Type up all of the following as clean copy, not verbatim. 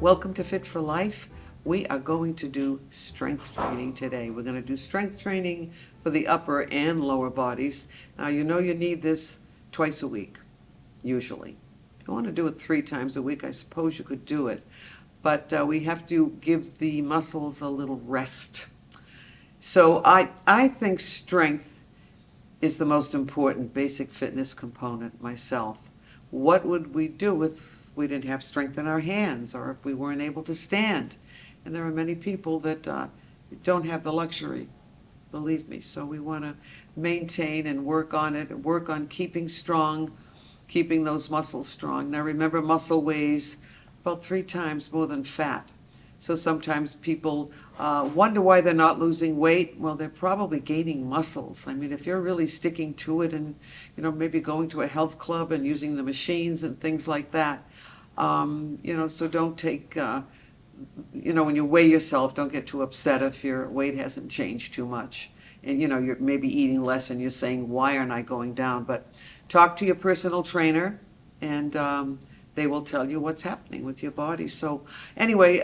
Welcome to Fit for Life. We are going to do strength training today. We're going to do strength training for the upper and lower bodies. Now, you know you need this twice a week, usually. If you want to do it 3 times a week, I suppose you could do it. But we have to give the muscles a little rest. So I think strength is the most important basic fitness component myself. What would we do if we didn't have strength in our hands or if we weren't able to stand? And there are many people that don't have the luxury, believe me. So we want to maintain and work on it, and work on keeping strong, keeping those muscles strong. Now remember, muscle weighs about 3 times more than fat. So sometimes people wonder why they're not losing weight. Well, they're probably gaining muscles. I mean, if you're really sticking to it and, maybe going to a health club and using the machines and things like that, so don't take, when you weigh yourself, don't get too upset if your weight hasn't changed too much. And, you're maybe eating less and you're saying, why aren't I going down? But talk to your personal trainer and they will tell you what's happening with your body. So anyway,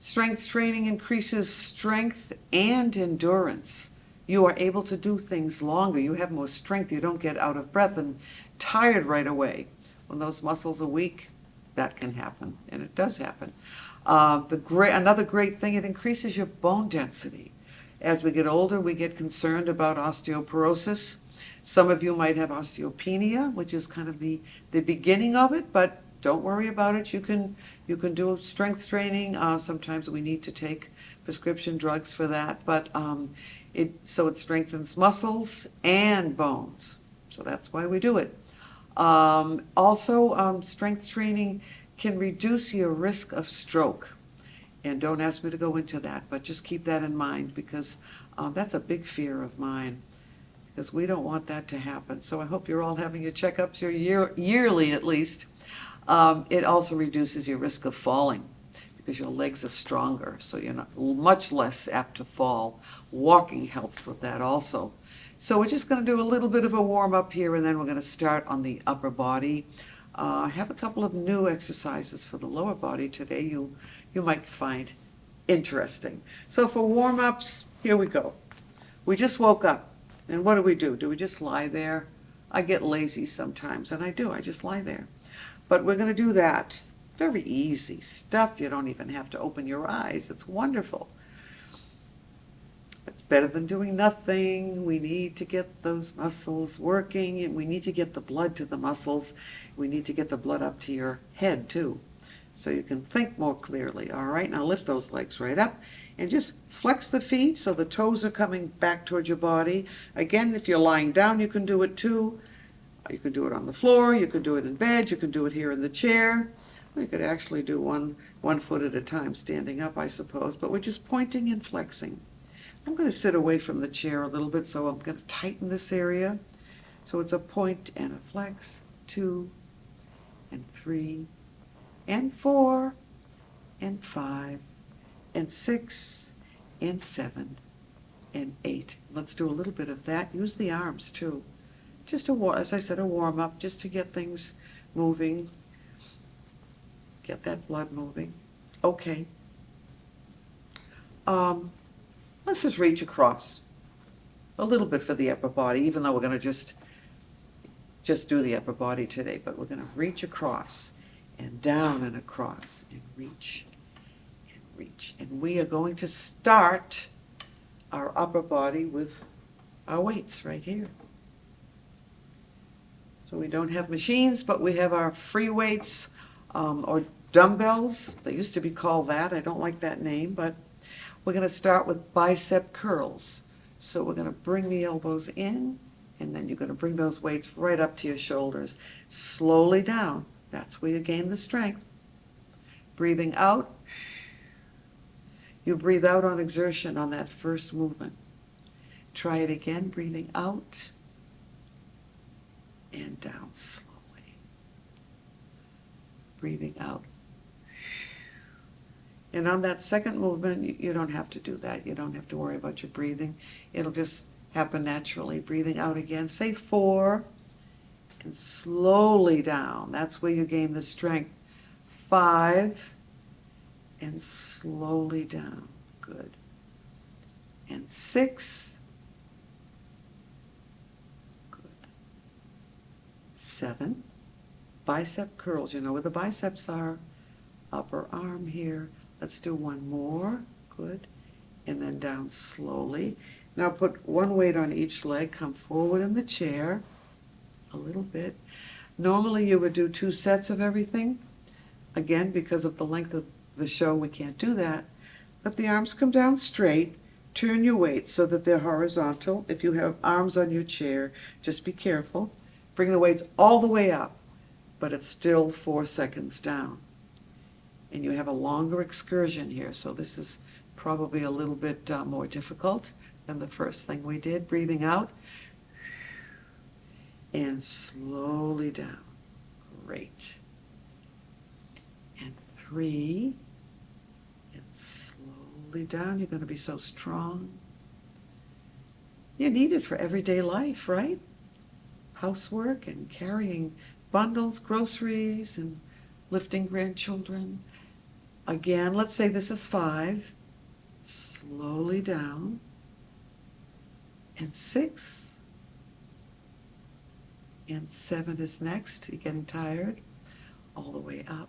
strength training increases strength and endurance. You are able to do things longer. You have more strength. You don't get out of breath and tired right away. When those muscles are weak, that can happen, and it does happen. Another great thing, it increases your bone density. As we get older, we get concerned about osteoporosis. Some of you might have osteopenia, which is kind of the beginning of it, but don't worry about it. You can do strength training. Sometimes we need to take prescription drugs for that, but it strengthens muscles and bones. So that's why we do it. Also, strength training can reduce your risk of stroke. And don't ask me to go into that, but just keep that in mind because that's a big fear of mine, because we don't want that to happen. So I hope you're all having your checkups yearly at least. It also reduces your risk of falling because your legs are stronger, so you're not much less apt to fall. Walking helps with that also. So we're just going to do a little bit of a warm-up here, and then we're going to start on the upper body. I have a couple of new exercises for the lower body today you might find interesting. So for warm-ups, here we go. We just woke up, and what do? Do we just lie there? I get lazy sometimes, and I do. I just lie there. But we're going to do that. Very easy stuff. You don't even have to open your eyes. It's wonderful. It's better than doing nothing. We need to get those muscles working, and we need to get the blood to the muscles. We need to get the blood up to your head too, so you can think more clearly. All right, now lift those legs right up and just flex the feet so the toes are coming back towards your body. Again, if you're lying down, you can do it too. You can do it on the floor, you can do it in bed, you can do it here in the chair. We could actually do one foot at a time standing up, I suppose, but we're just pointing and flexing. I'm going to sit away from the chair a little bit, so I'm going to tighten this area. So it's a point and a flex, 2 and 3 and 4 and 5 and 6 and 7 and 8. Let's do a little bit of that. Use the arms too. Just as I said, a warm-up, just to get things moving, get that blood moving. Okay. Let's just reach across a little bit for the upper body, even though we're going to just do the upper body today, but we're going to reach across and down and across and reach and reach. And we are going to start our upper body with our weights right here. So we don't have machines, but we have our free weights or dumbbells. They used to be called that. I don't like that name, but we're going to start with bicep curls. So we're going to bring the elbows in, and then you're going to bring those weights right up to your shoulders. Slowly down. That's where you gain the strength. Breathing out. You breathe out on exertion on that first movement. Try it again, breathing out and down slowly. Breathing out. And on that second movement, you don't have to do that. You don't have to worry about your breathing. It'll just happen naturally. Breathing out again. Say 4 and slowly down. That's where you gain the strength. 5 and slowly down. Good. And 6. Good. 7. Bicep curls. You know where the biceps are. Upper arm here. Let's do one more. Good. And then down slowly. Now put one weight on each leg. Come forward in the chair a little bit. Normally you would do 2 sets of everything. Again, because of the length of the show, we can't do that. Let the arms come down straight. Turn your weight so that they're horizontal. If you have arms on your chair, just be careful. Bring the weights all the way up, but it's still 4 seconds down. And you have a longer excursion here, so this is probably a little bit more difficult than the first thing we did. Breathing out and slowly down. Great. And 3, and slowly down. You're going to be so strong. You need it for everyday life, right? Housework and carrying bundles, groceries, and lifting grandchildren. Again, let's say this is 5. Slowly down. And 6. And 7 is next. You're getting tired. All the way up.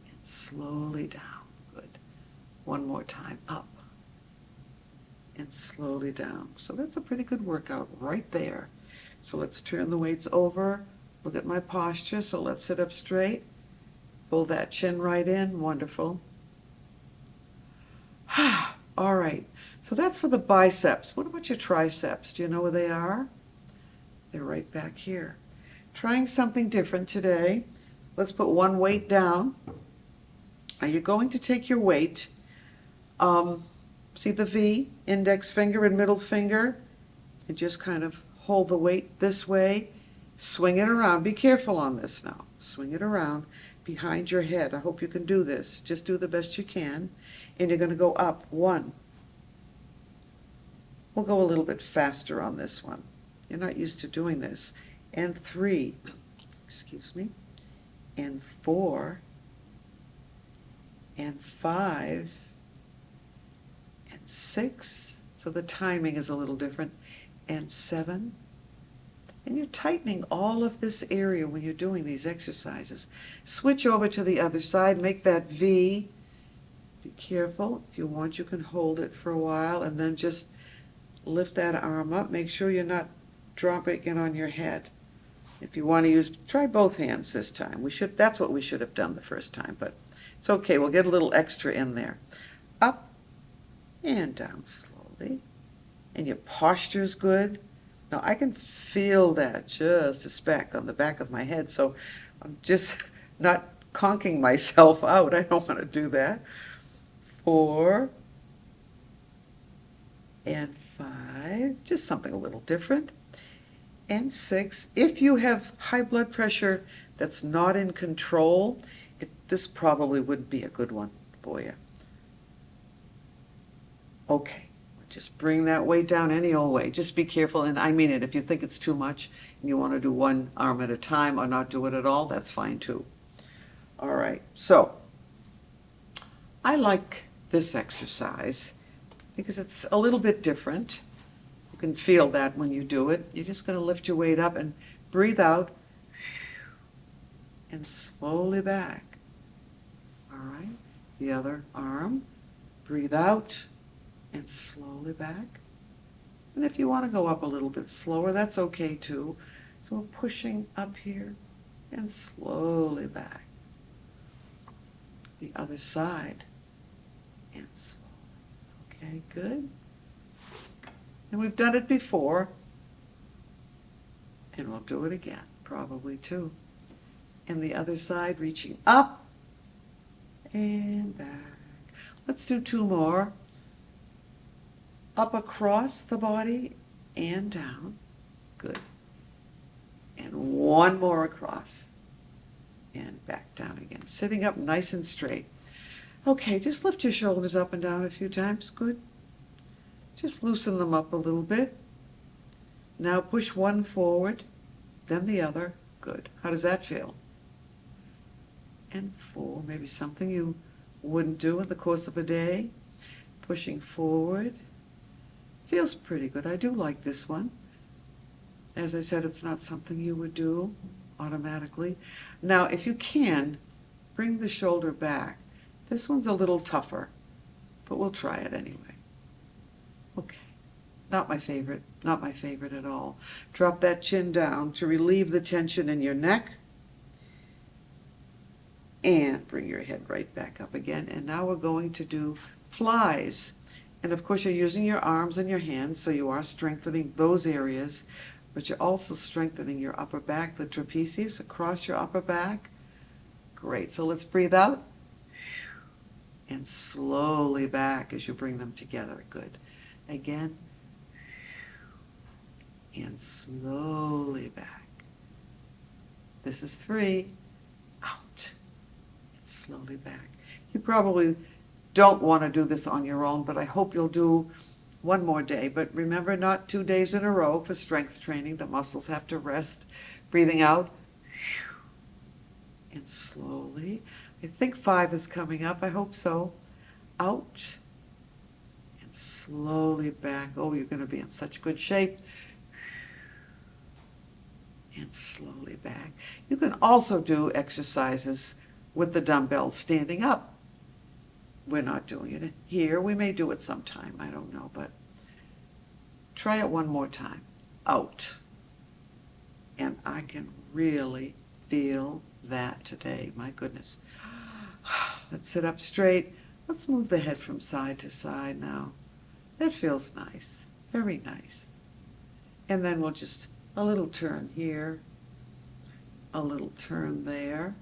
And slowly down. Good. One more time. Up. And slowly down. So that's a pretty good workout right there. So let's turn the weights over. Look at my posture. So let's sit up straight. Pull that chin right in. Wonderful. All right. So that's for the biceps. What about your triceps? Do you know where they are? They're right back here. Trying something different today. Let's put one weight down. Are you going to take your weight? See the V, index finger and middle finger, and just kind of hold the weight this way. Swing it around. Be careful on this now. Swing it around behind your head. I hope you can do this. Just do the best you can. And you're going to go up. 1. We'll go a little bit faster on this one. You're not used to doing this. And 3. Excuse me. And 4. And 5. And 6. So the timing is a little different. And 7. And you're tightening all of this area when you're doing these exercises. Switch over to the other side. Make that V. Be careful. If you want, you can hold it for a while and then just lift that arm up. Make sure you're not dropping it on your head. If you want to use, try both hands this time. That's what we should have done the first time, but it's okay. We'll get a little extra in there. Up and down slowly. And your posture's good. Now I can feel that just a speck on the back of my head, so I'm just not conking myself out. I don't want to do that. 4 and 5, just something a little different. And 6. If you have high blood pressure that's not in control, this probably wouldn't be a good one for you. Okay. Just bring that weight down any old way. Just be careful, and I mean it. If you think it's too much and you want to do one arm at a time or not do it at all, that's fine too. All right, so I like this exercise because it's a little bit different. You can feel that when you do it. You're just going to lift your weight up and breathe out and slowly back. All right, the other arm. Breathe out and slowly back. And if you want to go up a little bit slower, that's okay too. So we're pushing up here and slowly back. The other side and slowly. Okay, good. And we've done it before, and we'll do it again, probably too. And the other side, reaching up and back. Let's do 2 more. Up across the body and down. Good. And 1 more across. And back down again. Sitting up nice and straight. Okay, just lift your shoulders up and down a few times. Good. Just loosen them up a little bit. Now push one forward, then the other. Good. How does that feel? And 4, maybe something you wouldn't do in the course of a day. Pushing forward. Feels pretty good. I do like this one. As I said, it's not something you would do automatically. Now, if you can, bring the shoulder back. This one's a little tougher, but we'll try it anyway. Okay. Not my favorite. Not my favorite at all. Drop that chin down to relieve the tension in your neck. And bring your head right back up again. And now we're going to do flies. And of course, you're using your arms and your hands, so you are strengthening those areas, but you're also strengthening your upper back, the trapezius across your upper back. Great. So let's breathe out and slowly back as you bring them together. Good. Again. And slowly back. This is 3. Out. And slowly back. You probably don't want to do this on your own, but I hope you'll do one more day. But remember, not 2 days in a row for strength training. The muscles have to rest. Breathing out. And slowly. I think 5 is coming up. I hope so. Out. And slowly back. Oh, you're going to be in such good shape. And slowly back. You can also do exercises with the dumbbells standing up. We're not doing it here. We may do it sometime. I don't know, but try it one more time. Out. And I can really feel that today. My goodness. Let's sit up straight. Let's move the head from side to side now. That feels nice. Very nice. And then we'll just a little turn here, a little turn there.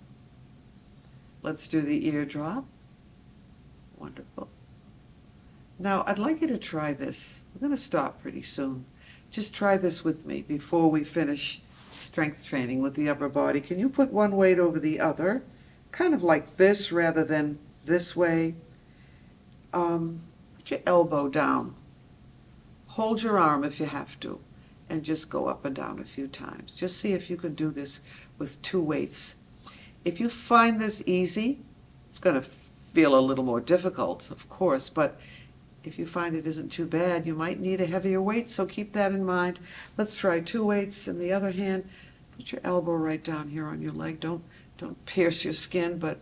Let's do the ear drop. Wonderful. Now, I'd like you to try this. We're going to stop pretty soon. Just try this with me before we finish strength training with the upper body. Can you put one weight over the other? Kind of like this rather than this way. Put your elbow down. Hold your arm if you have to. And just go up and down a few times. Just see if you can do this with 2 weights. If you find this easy, it's going to feel a little more difficult, of course, but if you find it isn't too bad, you might need a heavier weight, so keep that in mind. Let's try 2 weights. In the other hand, put your elbow right down here on your leg. Don't pierce your skin, but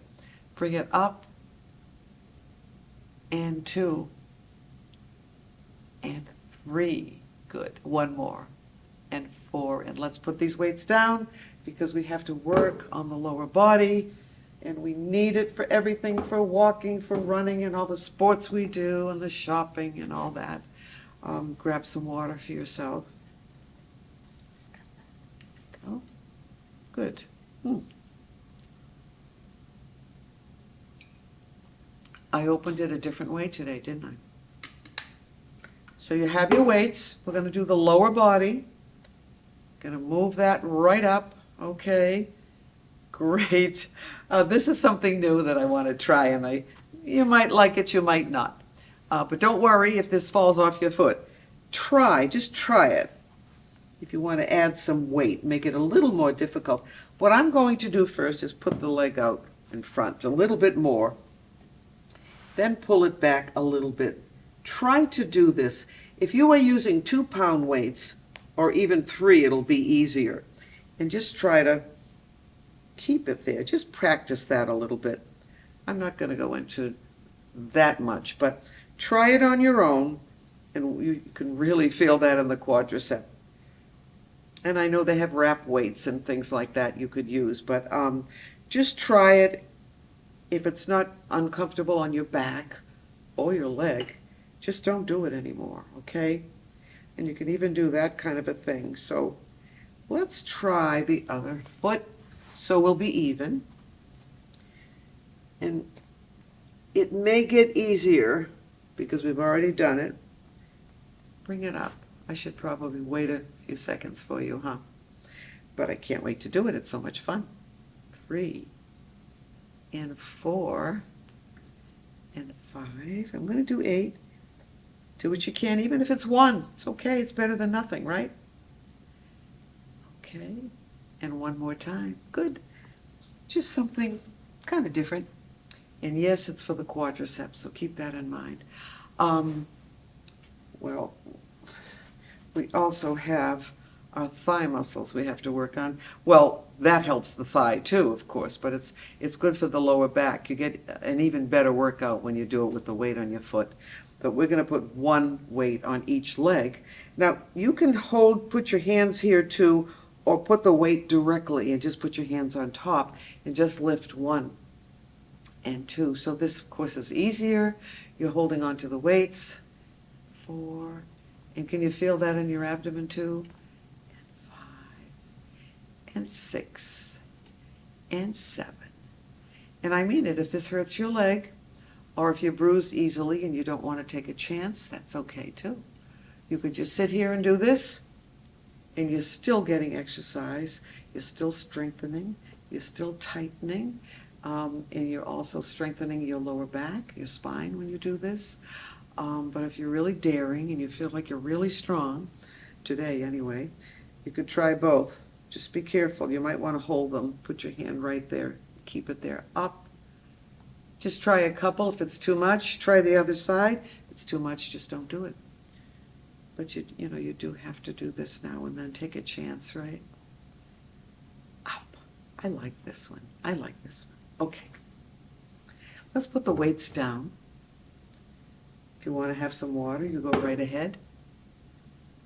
bring it up. And 2. And 3. Good. 1 more. And 4. And let's put these weights down because we have to work on the lower body. And we need it for everything, for walking, for running, and all the sports we do, and the shopping, and all that. Grab some water for yourself. Go. Good. I opened it a different way today, didn't I? So you have your weights. We're going to do the lower body. Going to move that right up. Okay. Great. This is something new that I want to try, and you might like it, you might not. But don't worry if this falls off your foot. Just try it. If you want to add some weight, make it a little more difficult. What I'm going to do first is put the leg out in front a little bit more, then pull it back a little bit. Try to do this. If you are using 2-pound weights, or even 3, it'll be easier. And just try to keep it there. Just practice that a little bit. I'm not going to go into that much, but try it on your own, and you can really feel that in the quadricep. And I know they have wrap weights and things like that you could use, but just try it. If it's not uncomfortable on your back or your leg, just don't do it anymore, okay? And you can even do that kind of a thing. So let's try the other foot so we'll be even. And it may get easier because we've already done it. Bring it up. I should probably wait a few seconds for you, huh? But I can't wait to do it. It's so much fun. 3 and 4 and 5. I'm going to do 8. Do what you can, even if it's 1. It's okay. It's better than nothing, right? Okay. And 1 more time. Good. Just something kind of different. And yes, it's for the quadriceps, so keep that in mind. Well, we also have our thigh muscles we have to work on. Well, that helps the thigh too, of course, but it's good for the lower back. You get an even better workout when you do it with the weight on your foot. But we're going to put one weight on each leg. Now, you can put your hands here too, or put the weight directly and just put your hands on top and just lift 1 and 2. So this, of course, is easier. You're holding on to the weights. 4, and can you feel that in your abdomen too? And 5, and 6, and 7. And I mean it, if this hurts your leg, or if you bruise easily and you don't want to take a chance, that's okay too. You could just sit here and do this, and you're still getting exercise, you're still strengthening, you're still tightening, and you're also strengthening your lower back, your spine when you do this. But if you're really daring and you feel like you're really strong, today anyway, you could try both. Just be careful, you might want to hold them, put your hand right there, keep it there, up. Just try a couple. If it's too much, try the other side. If it's too much, just don't do it. But you know, you do have to do this now and then. Take a chance, right? Up. I like this one. I like this one. Okay. Let's put the weights down. If you want to have some water, you go right ahead.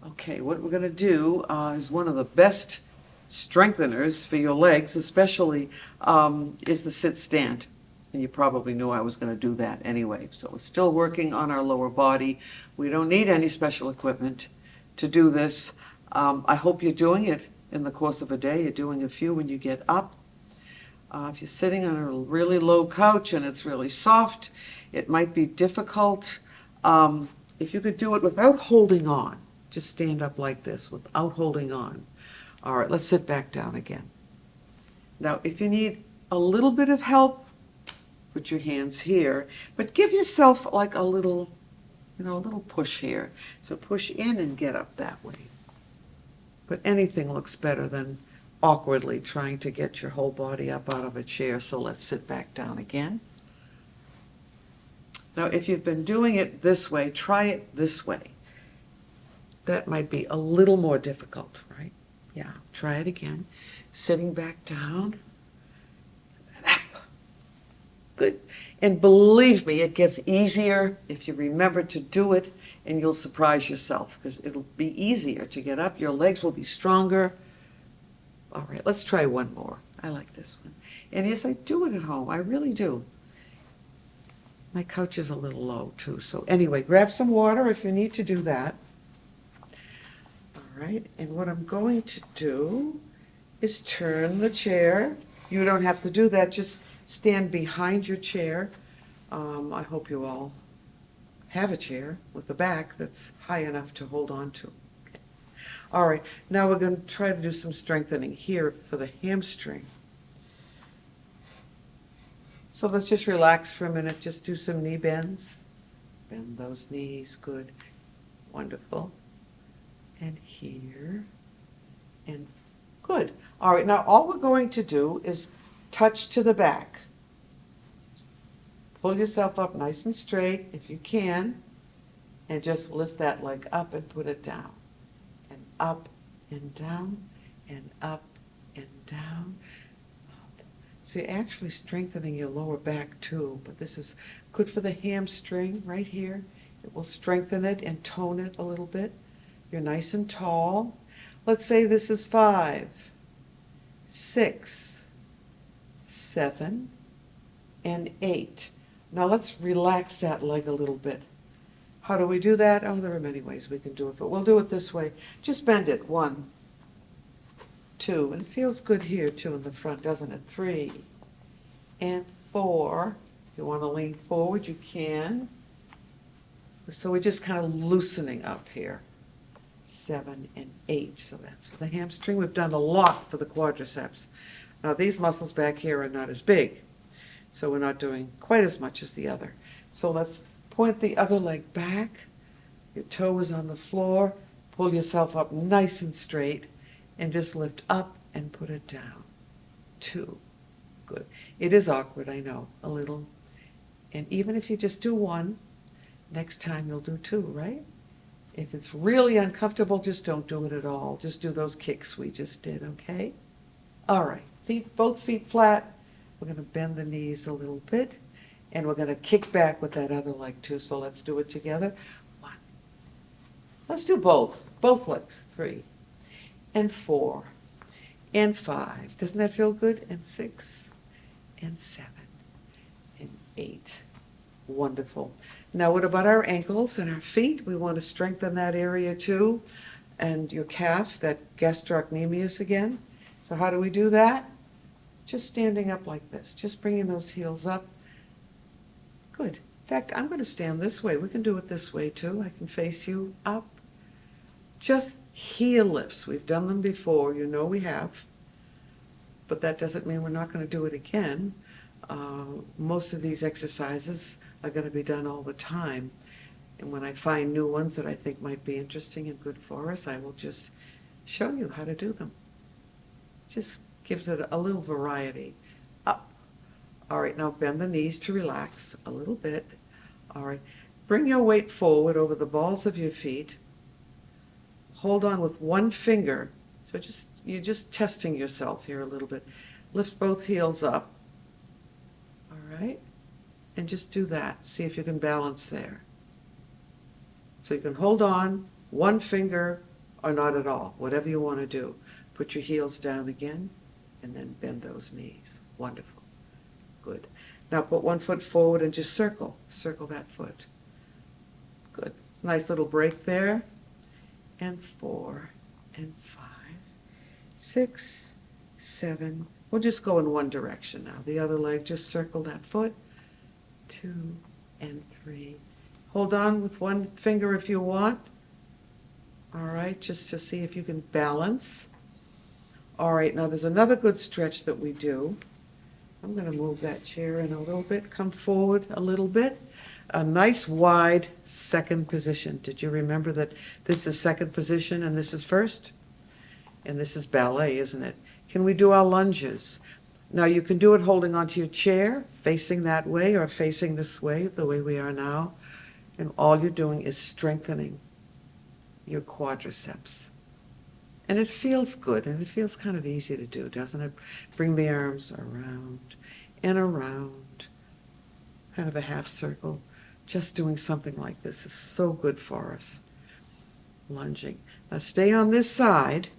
Okay, what we're going to do is one of the best strengtheners for your legs, especially, is the sit-stand. And you probably knew I was going to do that anyway. So we're still working on our lower body. We don't need any special equipment to do this. I hope you're doing it in the course of a day. You're doing a few when you get up. If you're sitting on a really low couch and it's really soft, it might be difficult. If you could do it without holding on, just stand up like this without holding on. All right, let's sit back down again. Now, if you need a little bit of help, put your hands here, but give yourself like a little, a little push here. So push in and get up that way. But anything looks better than awkwardly trying to get your whole body up out of a chair. So let's sit back down again. Now, if you've been doing it this way, try it this way. That might be a little more difficult, right? Yeah, try it again. Sitting back down. Good. And believe me, it gets easier if you remember to do it, and you'll surprise yourself because it'll be easier to get up. Your legs will be stronger. All right, let's try one more. I like this one. And yes, I do it at home. I really do. My couch is a little low too. So anyway, grab some water if you need to do that. All right, and what I'm going to do is turn the chair. You don't have to do that, just stand behind your chair. I hope you all have a chair with a back that's high enough to hold on to. Okay. All right, now we're going to try to do some strengthening here for the hamstring. So let's just relax for a minute, just do some knee bends. Bend those knees, good, wonderful. And here, and good. All right, now all we're going to do is touch to the back. Pull yourself up nice and straight if you can, and just lift that leg up and put it down. And up and down, and up and down. So you're actually strengthening your lower back too, but this is good for the hamstring right here. It will strengthen it and tone it a little bit. You're nice and tall. Let's say this is 5, 6, 7, and 8. Now let's relax that leg a little bit. How do we do that? Oh, there are many ways we can do it, but we'll do it this way. Just bend it. 1, 2, and it feels good here too in the front, doesn't it? 3, and 4. If you want to lean forward, you can. So we're just kind of loosening up here. 7 and 8. So that's for the hamstring. We've done a lot for the quadriceps. Now these muscles back here are not as big, so we're not doing quite as much as the other. So let's point the other leg back. Your toe is on the floor. Pull yourself up nice and straight and just lift up and put it down. 2. Good. It is awkward, I know, a little. And even if you just do one, next time you'll do two, right? If it's really uncomfortable, just don't do it at all. Just do those kicks we just did, okay? All right, both feet flat. We're gonna bend the knees a little bit, and we're gonna kick back with that other leg too, so let's do it together. One. Let's do both legs. 3, and 4, and 5. Doesn't that feel good? And 6, and 7, and 8. Wonderful. Now what about our ankles and our feet? We want to strengthen that area too, and your calf, that gastrocnemius again. So how do we do that? Just standing up like this, just bringing those heels up. Good. In fact, I'm going to stand this way. We can do it this way too. I can face you up. Just heel lifts. We've done them before, you know we have. But that doesn't mean we're not going to do it again. Most of these exercises are going to be done all the time. And when I find new ones that I think might be interesting and good for us, I will just show you how to do them. Just gives it a little variety. Up. All right, now bend the knees to relax a little bit. All right, bring your weight forward over the balls of your feet. Hold on with one finger. So you're just testing yourself here a little bit. Lift both heels up. All right, and just do that. See if you can balance there. So you can hold on, one finger or not at all, whatever you want to do. Put your heels down again, and then bend those knees. Wonderful. Good. Now put one foot forward and just circle that foot. Good. Nice little break there. And 4, and 5, 6, 7. We'll just go in one direction now. The other leg, just circle that foot. 2, and 3. Hold on with one finger if you want. All right, just to see if you can balance. All right, now there's another good stretch that we do. I'm going to move that chair in a little bit, come forward a little bit. A nice wide second position. Did you remember that this is second position and this is first? And this is ballet, isn't it? Can we do our lunges? Now you can do it holding onto your chair, facing that way or facing this way, the way we are now. And all you're doing is strengthening your quadriceps. And it feels good, and it feels kind of easy to do, doesn't it? Bring the arms around and around, kind of a half circle. Just doing something like this is so good for us. Lunging. Now stay on this side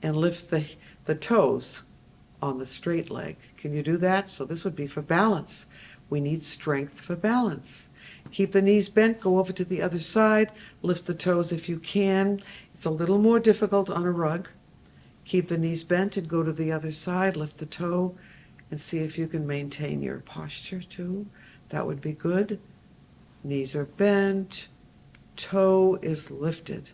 and lift the toes on the straight leg. Can you do that? So this would be for balance. We need strength for balance. Keep the knees bent, go over to the other side, lift the toes if you can. It's a little more difficult on a rug. Keep the knees bent and go to the other side, lift the toe, and see if you can maintain your posture too. That would be good. Knees are bent, toe is lifted.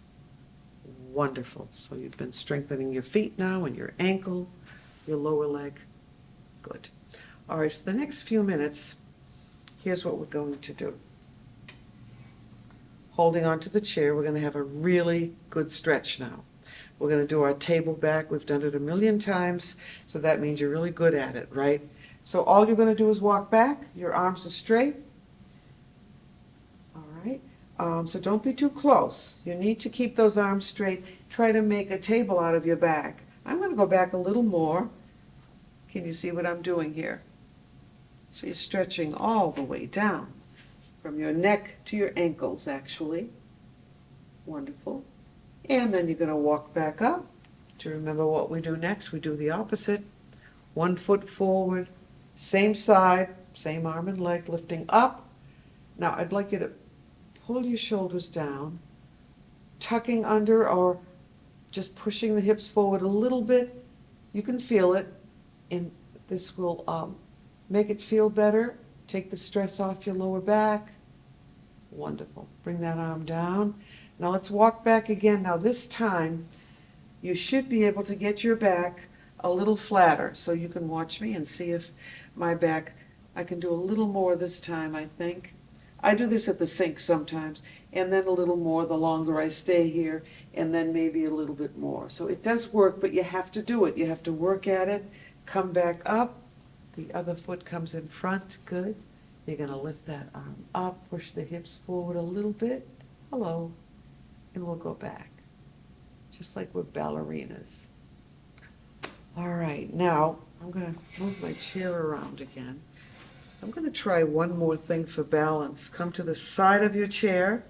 Wonderful. So you've been strengthening your feet now and your ankle, your lower leg. Good. All right, for the next few minutes, here's what we're going to do. Holding onto the chair, we're going to have a really good stretch now. We're going to do our table back. We've done it a million times, so that means you're really good at it, right? So all you're going to do is walk back. Your arms are straight. All right. So don't be too close. You need to keep those arms straight. Try to make a table out of your back. I'm going to go back a little more. Can you see what I'm doing here? So you're stretching all the way down. From your neck to your ankles, actually. Wonderful. And then you're going to walk back up. To remember what we do next, we do the opposite. One foot forward, same side, same arm and leg, lifting up. Now I'd like you to pull your shoulders down, tucking under or just pushing the hips forward a little bit. You can feel it, and this will make it feel better. Take the stress off your lower back. Wonderful. Bring that arm down. Now let's walk back again. Now this time, you should be able to get your back a little flatter. So you can watch me and see if my back, I can do a little more this time, I think. I do this at the sink sometimes, and then a little more the longer I stay here, and then maybe a little bit more. So it does work, but you have to do it. You have to work at it. Come back up. The other foot comes in front. Good. You're gonna lift that arm up, push the hips forward a little bit. Hello. And we'll go back. Just like we're ballerinas. All right, now I'm gonna move my chair around again. I'm gonna try one more thing for balance. Come to the side of your chair,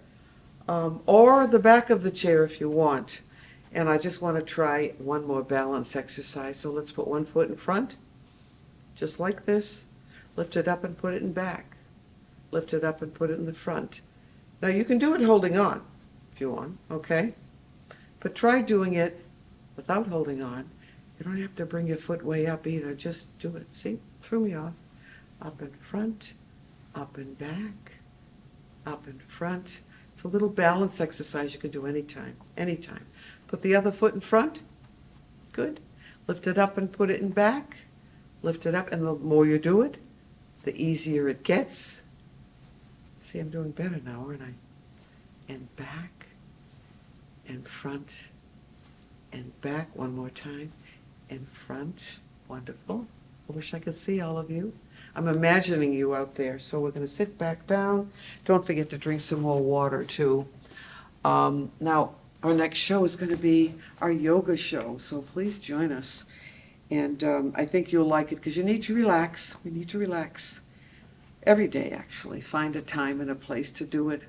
or the back of the chair if you want. And I just wanna try one more balance exercise. So let's put one foot in front, just like this. Lift it up and put it in back. Lift it up and put it in the front. Now you can do it holding on if you want, okay? But try doing it without holding on. You don't have to bring your foot way up either, just do it. See, threw me off. Up in front, up and back, up in front. It's a little balance exercise you can do anytime, anytime. Put the other foot in front, good. Lift it up and put it in back. Lift it up, and the more you do it, the easier it gets. See, I'm doing better now, aren't I? And back, and front, and back. One more time. In front. Wonderful. I wish I could see all of you. I'm imagining you out there. So we're going to sit back down. Don't forget to drink some more water, too. Now, our next show is going to be our yoga show, so please join us. And I think you'll like it because you need to relax. We need to relax every day, actually. Find a time and a place to do it.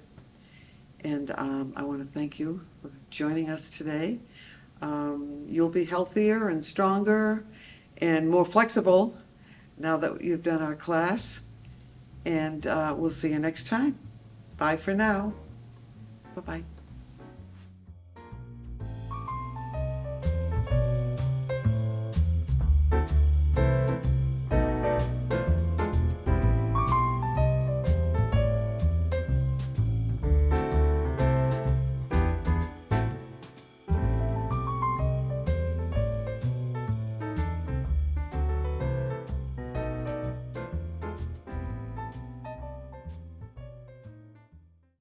And I want to thank you for joining us today. You'll be healthier and stronger and more flexible now that you've done our class. And we'll see you next time. Bye for now. Bye-bye.